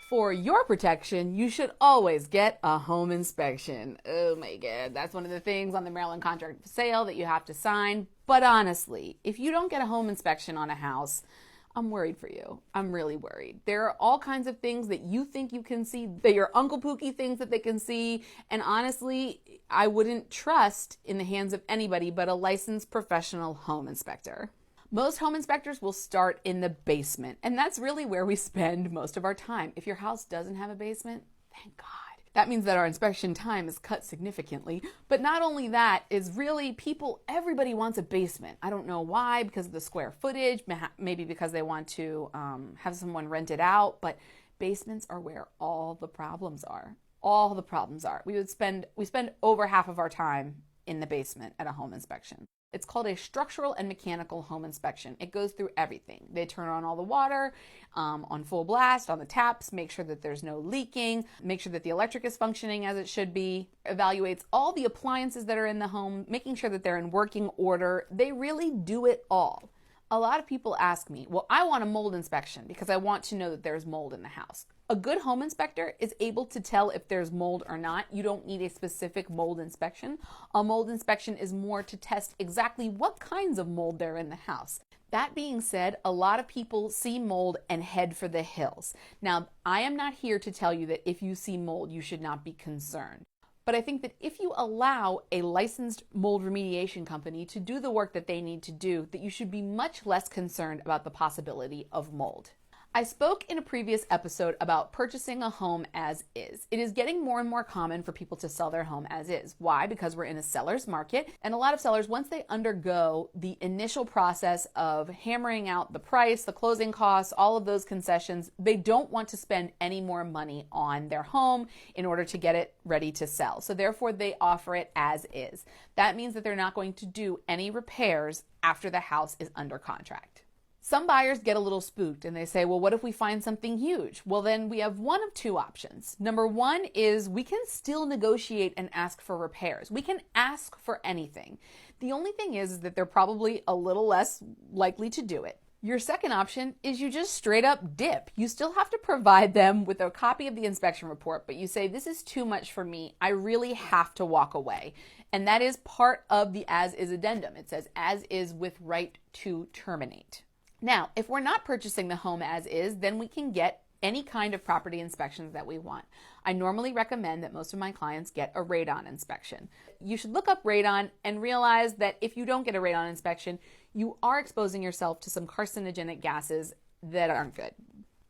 For your protection, you should always get a home inspection. Oh my God, that's one of the things on the Maryland contract for sale that you have to sign. But honestly, if you don't get a home inspection on a house, I'm worried for you. I'm really worried. There are all kinds of things that you think you can see, that your Uncle Pookie thinks that they can see. And honestly, I wouldn't trust in the hands of anybody but a licensed professional home inspector. Most home inspectors will start in the basement, and that's really where we spend most of our time. If your house doesn't have a basement, thank God. That means that our inspection time is cut significantly. But not only that, is really everybody wants a basement. I don't know why, because of the square footage, maybe because they want to have someone rent it out, but basements are where all the problems are. All the problems are. We spend over half of our time in the basement at a home inspection. It's called a structural and mechanical home inspection. It goes through everything. They turn on all the water on full blast, on the taps, make sure that there's no leaking, make sure that the electric is functioning as it should be, evaluates all the appliances that are in the home, making sure that they're in working order. They really do it all. A lot of people ask me, well, I want a mold inspection because I want to know that there's mold in the house. A good home inspector is able to tell if there's mold or not. You don't need a specific mold inspection. A mold inspection is more to test exactly what kinds of mold there are in the house. That being said, a lot of people see mold and head for the hills. Now, I am not here to tell you that if you see mold, you should not be concerned. But I think that if you allow a licensed mold remediation company to do the work that they need to do, that you should be much less concerned about the possibility of mold. I spoke in a previous episode about purchasing a home as is. It is getting more and more common for people to sell their home as is. Why? Because we're in a seller's market, and a lot of sellers, once they undergo the initial process of hammering out the price, the closing costs, all of those concessions, they don't want to spend any more money on their home in order to get it ready to sell. So therefore, they offer it as is. That means that they're not going to do any repairs after the house is under contract. Some buyers get a little spooked and they say, well, what if we find something huge? Well, then we have one of two options. Number one is we can still negotiate and ask for repairs. We can ask for anything. The only thing is that they're probably a little less likely to do it. Your second option is you just straight up dip. You still have to provide them with a copy of the inspection report, but you say, this is too much for me. I really have to walk away. And that is part of the as is addendum. It says as is with right to terminate. Now, if we're not purchasing the home as is, then we can get any kind of property inspections that we want. I normally recommend that most of my clients get a radon inspection. You should look up radon and realize that if you don't get a radon inspection, you are exposing yourself to some carcinogenic gases that aren't good.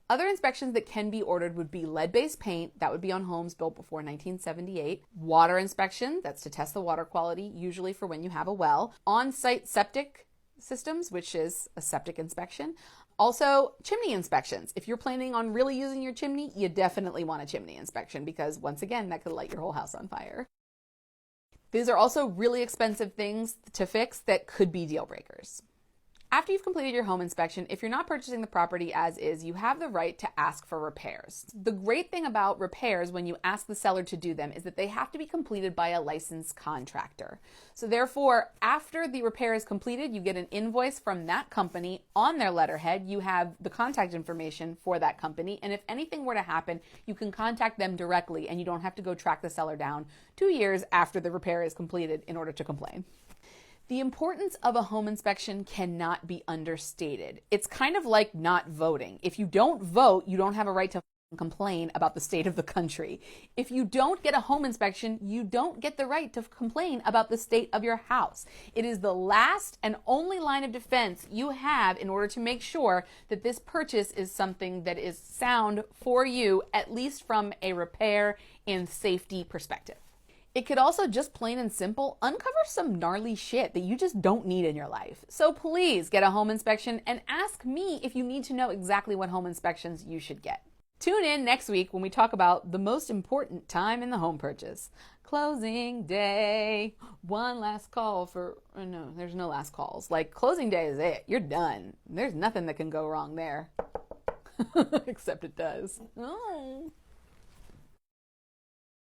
Other inspections that can be ordered would be lead-based paint, that would be on homes built before 1978, water inspection, that's to test the water quality, usually for when you have a well, on-site septic systems, which is a septic inspection. Also, chimney inspections. If you're planning on really using your chimney, you definitely want a chimney inspection because once again, that could light your whole house on fire. These are also really expensive things to fix that could be deal breakers. After you've completed your home inspection, if you're not purchasing the property as is, you have the right to ask for repairs. The great thing about repairs when you ask the seller to do them is that they have to be completed by a licensed contractor. So therefore, after the repair is completed, you get an invoice from that company on their letterhead. You have the contact information for that company, and if anything were to happen, you can contact them directly and you don't have to go track the seller down 2 years after the repair is completed in order to complain. The importance of a home inspection cannot be understated. It's kind of like not voting. If you don't vote, you don't have a right to complain about the state of the country. If you don't get a home inspection, you don't get the right to complain about the state of your house. It is the last and only line of defense you have in order to make sure that this purchase is something that is sound for you, at least from a repair and safety perspective. It could also just plain and simple uncover some gnarly shit that you just don't need in your life. So please get a home inspection and ask me if you need to know exactly what home inspections you should get. Tune in next week when we talk about the most important time in the home purchase. Closing day. One last call for, no, there's no last calls. Like closing day is it. You're done. There's nothing that can go wrong there. Except it does. Oh.